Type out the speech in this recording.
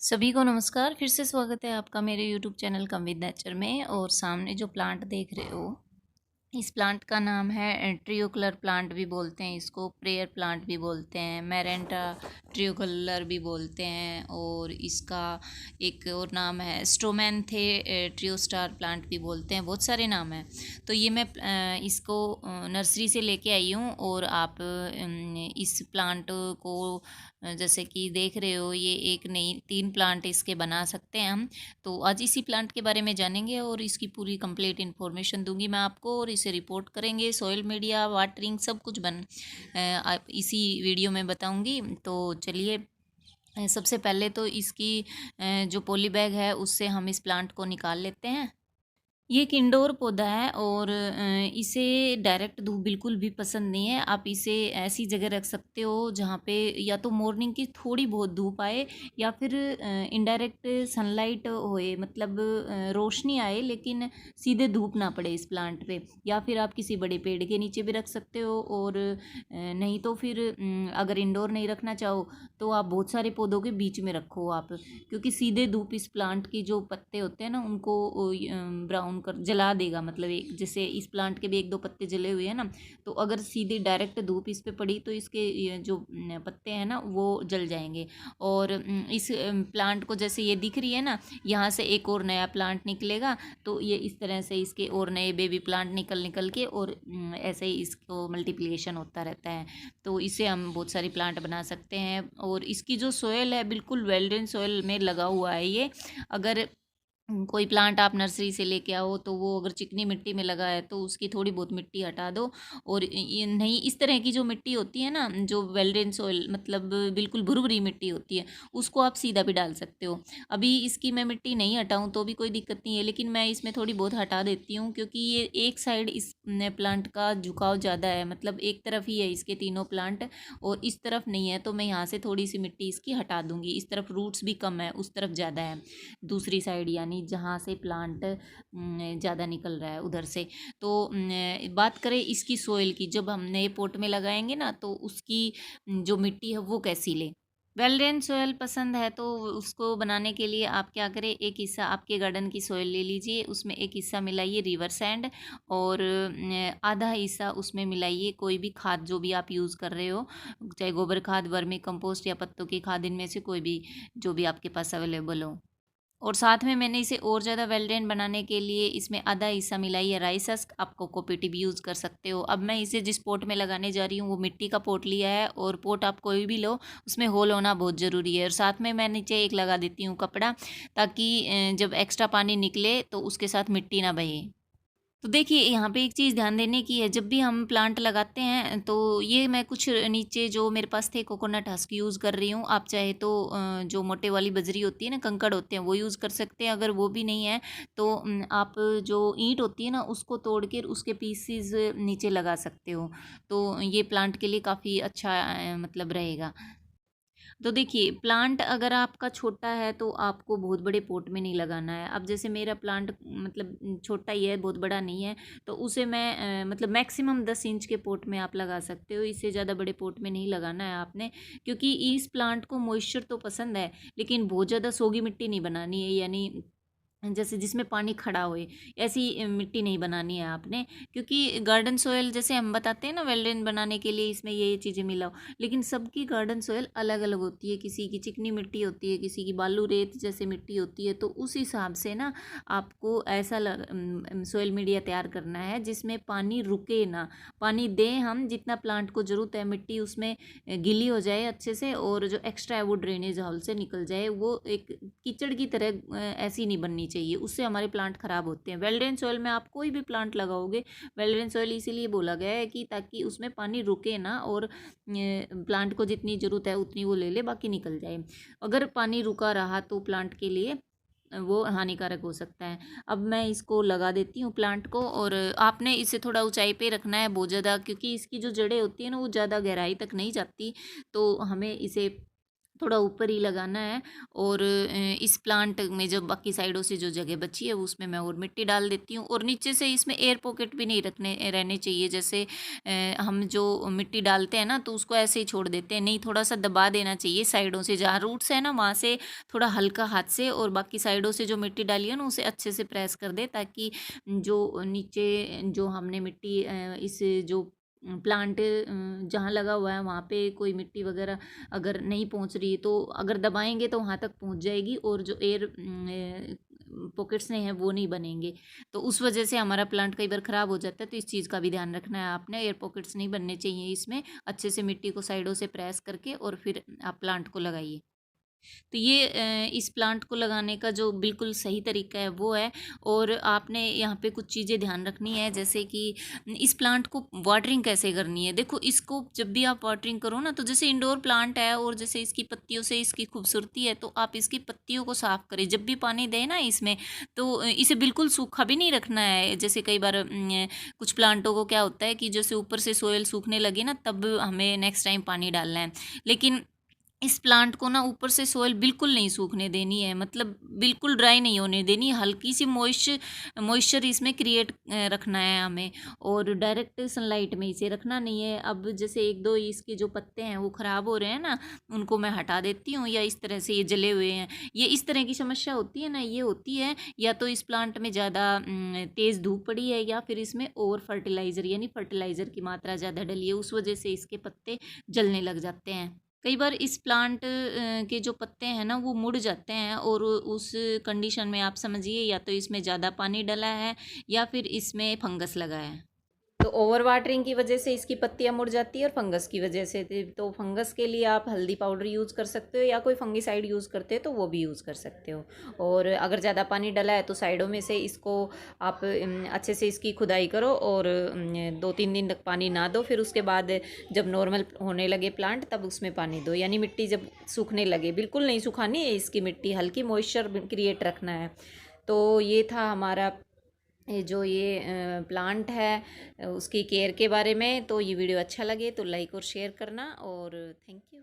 सभी को नमस्कार। फिर से स्वागत है आपका मेरे YouTube channel come with nature में। और सामने जो प्लांट देख रहे हो, इस प्लांट का नाम है ट्रियोकलर प्लांट भी बोलते हैं इसको, प्रेयर प्लांट भी बोलते हैं, मैरेंटा ट्रियोकलर भी बोलते हैं, और इसका एक और नाम है स्ट्रोमैंथे ट्रियोस्टार प्लांट भी बोलते हैं। बहुत सारे नाम हैं। तो ये मैं इसको नर्सरी से लेके आई हूँ। और आप इस प्लांट को जैसे कि देख रहे हो, ये एक नई 3 प्लांट इसके बना सकते हैं हम। तो आज इसी प्लांट के बारे में जानेंगे और इसकी पूरी कंप्लीट इन्फॉर्मेशन दूंगी मैं आपको, और इसे रिपोर्ट करेंगे। सॉइल मीडिया, वाटरिंग, सब कुछ आप इसी वीडियो में बताऊंगी। तो चलिए, सबसे पहले तो इसकी जो पॉली बैग है उससे हम इस प्लांट को निकाल लेते हैं। ये एक इंडोर पौधा है और इसे डायरेक्ट धूप बिल्कुल भी पसंद नहीं है। आप इसे ऐसी जगह रख सकते हो जहाँ पे या तो मॉर्निंग की थोड़ी बहुत धूप आए, या फिर इनडायरेक्ट सनलाइट होए, मतलब रोशनी आए लेकिन सीधे धूप ना पड़े इस प्लांट पे। या फिर आप किसी बड़े पेड़ के नीचे भी रख सकते हो। और नहीं तो फिर अगर इंडोर नहीं रखना चाहो तो आप बहुत सारे पौधों के बीच में रखो आप, क्योंकि सीधे धूप इस प्लांट की जो पत्ते होते हैं ना उनको ब्राउन कर जला देगा। मतलब एक जैसे इस प्लांट के भी एक दो पत्ते जले हुए हैं ना, तो अगर सीधी डायरेक्ट धूप इस पे पड़ी तो इसके ये जो पत्ते हैं ना वो जल जाएंगे। और इस प्लांट को जैसे ये दिख रही है ना, यहाँ से एक और नया प्लांट निकलेगा। तो ये इस तरह से इसके और नए बेबी प्लांट निकल निकल के, और ऐसे ही इसको मल्टीप्लिकेशन होता रहता है। तो इसे हम बहुत सारी प्लांट बना सकते हैं। और इसकी जो सोयल है बिल्कुल वेल ड्रेन सोयल में लगा हुआ है ये। अगर कोई प्लांट आप नर्सरी से लेके आओ तो वो अगर चिकनी मिट्टी में लगा है तो उसकी थोड़ी बहुत मिट्टी हटा दो। और ये नहीं, इस तरह की जो मिट्टी होती है ना, जो वेल ड्रेन सोइल, मतलब बिल्कुल भुरभुरी मिट्टी होती है, उसको आप सीधा भी डाल सकते हो। अभी इसकी मैं मिट्टी नहीं हटाऊं तो भी कोई दिक्कत नहीं है, लेकिन मैं इसमें थोड़ी बहुत हटा देती हूँ क्योंकि ये एक साइड इस प्लांट का झुकाव ज़्यादा है, मतलब एक तरफ ही है इसके तीनों प्लांट, और इस तरफ नहीं है। तो मैं यहाँ से थोड़ी सी मिट्टी इसकी हटा दूंगी। इस तरफ रूट्स भी कम है, उस तरफ ज़्यादा है, दूसरी साइड यानी जहाँ से प्लांट ज़्यादा निकल रहा है उधर से। तो बात करें इसकी सोइल की, जब हम नए पोट में लगाएंगे ना तो उसकी जो मिट्टी है वो कैसी ले। वेल ड्रेन सोयल पसंद है तो उसको बनाने के लिए आप क्या करें, एक हिस्सा आपके गार्डन की सोयल ले लीजिए, उसमें एक हिस्सा मिलाइए रिवर सैंड, और आधा हिस्सा उसमें मिलाइए कोई भी खाद जो भी आप यूज़ कर रहे हो, चाहे गोबर खाद, वर्मी कंपोस्ट या पत्तों की खाद, इनमें से कोई भी जो भी आपके पास अवेलेबल हो। और साथ में मैंने इसे और ज़्यादा वेल्डेन बनाने के लिए इसमें आधा हिस्सा मिलाई है राइस हस्क। आप कोकोपीट भी यूज़ कर सकते हो। अब मैं इसे जिस पोट में लगाने जा रही हूँ वो मिट्टी का पोट लिया है, और पोट आप कोई भी लो, उसमें होल होना बहुत ज़रूरी है। और साथ में मैं नीचे एक लगा देती हूँ कपड़ा, ताकि जब एक्स्ट्रा पानी निकले तो उसके साथ मिट्टी ना बहे। तो देखिए, यहाँ पे एक चीज़ ध्यान देने की है, जब भी हम प्लांट लगाते हैं तो ये मैं कुछ नीचे जो मेरे पास थे कोकोनट हस्क यूज़ कर रही हूँ। आप चाहे तो जो मोटे वाली बजरी होती है ना, कंकड़ होते हैं, वो यूज़ कर सकते हैं। अगर वो भी नहीं है तो आप जो ईंट होती है ना उसको तोड़ के उसके पीसीज नीचे लगा सकते हो। तो ये प्लांट के लिए काफ़ी अच्छा मतलब रहेगा। तो देखिए, प्लांट अगर आपका छोटा है तो आपको बहुत बड़े पॉट में नहीं लगाना है। अब जैसे मेरा प्लांट मतलब छोटा ही है, बहुत बड़ा नहीं है, तो उसे मैं मतलब मैक्सिमम 10 इंच के पॉट में आप लगा सकते हो। इससे ज़्यादा बड़े पॉट में नहीं लगाना है आपने, क्योंकि इस प्लांट को मॉइस्चर तो पसंद है, लेकिन बहुत ज़्यादा सोगी मिट्टी नहीं बनानी है, यानी जैसे जिसमें पानी खड़ा होए, ऐसी मिट्टी नहीं बनानी है आपने। क्योंकि गार्डन सोयल जैसे हम बताते हैं ना, वेल्डेन बनाने के लिए इसमें ये चीज़ें मिलाओ, लेकिन सबकी गार्डन सोयल अलग अलग होती है। किसी की चिकनी मिट्टी होती है, किसी की बालू रेत जैसे मिट्टी होती है। तो उस हिसाब से ना आपको ऐसा सोयल मीडिया तैयार करना है जिसमें पानी रुके ना। पानी दें हम जितना प्लांट को ज़रूरत है, मिट्टी उसमें गीली हो जाए अच्छे से, और जो एक्स्ट्रा है वो ड्रेनेज हॉल से निकल जाए। वो एक कीचड़ की तरह ऐसी नहीं बननी चाहिए, उससे हमारे प्लांट खराब होते हैं। वेल ड्रेन सॉइल में आप कोई भी प्लांट लगाओगे, वेल ड्रेन सॉइल इसीलिए बोला गया है कि ताकि उसमें पानी रुके ना, और प्लांट को जितनी ज़रूरत है उतनी वो ले ले, बाकी निकल जाए। अगर पानी रुका रहा तो प्लांट के लिए वो हानिकारक हो सकता है। अब मैं इसको लगा देती हूँ प्लांट को, और आपने इसे थोड़ा ऊंचाई पे रखना है बहुत ज़्यादा, क्योंकि इसकी जो जड़ें होती हैं ना वो ज़्यादा गहराई तक नहीं जाती। तो हमें इसे थोड़ा ऊपर ही लगाना है। और इस प्लांट में जो बाकी साइडों से जो जगह बची है उसमें मैं और मिट्टी डाल देती हूँ। और नीचे से इसमें एयर पॉकेट भी नहीं रहने चाहिए। जैसे हम जो मिट्टी डालते हैं ना तो उसको ऐसे ही छोड़ देते हैं, नहीं, थोड़ा सा दबा देना चाहिए साइडों से, जहाँ रूट्स है ना वहाँ से थोड़ा हल्का हाथ से, और बाकी साइडों से जो मिट्टी डाली है ना उसे अच्छे से प्रेस कर दे, ताकि जो नीचे जो हमने मिट्टी इस जो प्लांट जहाँ लगा हुआ है वहाँ पे कोई मिट्टी वगैरह अगर नहीं पहुँच रही है तो अगर दबाएंगे तो वहाँ तक पहुँच जाएगी, और जो एयर पॉकेट्स नहीं हैं वो नहीं बनेंगे। तो उस वजह से हमारा प्लांट कई बार ख़राब हो जाता है, तो इस चीज़ का भी ध्यान रखना है आपने। एयर पॉकेट्स नहीं बनने चाहिए इसमें। अच्छे से मिट्टी को साइडों से प्रेस करके और फिर आप प्लांट को लगाइए। तो ये इस प्लांट को लगाने का जो बिल्कुल सही तरीका है वो है। और आपने यहाँ पे कुछ चीज़ें ध्यान रखनी है, जैसे कि इस प्लांट को वाटरिंग कैसे करनी है। देखो, इसको जब भी आप वाटरिंग करो ना, तो जैसे इंडोर प्लांट है और जैसे इसकी पत्तियों से इसकी खूबसूरती है, तो आप इसकी पत्तियों को साफ करें जब भी पानी दें ना इसमें। तो इसे बिल्कुल सूखा भी नहीं रखना है। जैसे कई बार कुछ प्लांटों को क्या होता है कि जैसे ऊपर से सोयल सूखने लगे ना, तब हमें नेक्स्ट टाइम पानी डालना है। लेकिन इस प्लांट को ना ऊपर से सोइल बिल्कुल नहीं सूखने देनी है, मतलब बिल्कुल ड्राई नहीं होने देनी, हल्की सी मॉइस्चर इसमें क्रिएट रखना है हमें। और डायरेक्ट सनलाइट में इसे रखना नहीं है। अब जैसे एक दो इसके जो पत्ते हैं वो ख़राब हो रहे हैं ना, उनको मैं हटा देती हूँ, या इस तरह से ये जले हुए हैं, ये इस तरह की समस्या होती है ना, ये होती है या तो इस प्लांट में ज़्यादा तेज़ धूप पड़ी है, या फिर इसमें ओवर फर्टिलाइज़र यानी फर्टिलाइज़र की मात्रा ज़्यादा डली है, उस वजह से इसके पत्ते जलने लग जाते हैं। कई बार इस प्लांट के जो पत्ते हैं ना वो मुड़ जाते हैं, और उस कंडीशन में आप समझिए या तो इसमें ज़्यादा पानी डला है या फिर इसमें फंगस लगा है। तो ओवर वाटरिंग की वजह से इसकी पत्तियां मुड़ जाती है, और फंगस की वजह से। तो फंगस के लिए आप हल्दी पाउडर यूज़ कर सकते हो, या कोई फंगीसाइड यूज़ करते हो तो वो भी यूज़ कर सकते हो। और अगर ज़्यादा पानी डला है तो साइडों में से इसको आप अच्छे से इसकी खुदाई करो, और 2-3 दिन तक पानी ना दो। फिर उसके बाद जब नॉर्मल होने लगे प्लांट तब उसमें पानी दो, यानी मिट्टी जब सूखने लगे, बिल्कुल नहीं सुखानी है इसकी मिट्टी, हल्की मॉइस्चर क्रिएट रखना है। तो ये था हमारा ये प्लांट है उसकी केयर के बारे में। तो ये वीडियो अच्छा लगे तो लाइक और शेयर करना, और थैंक यू।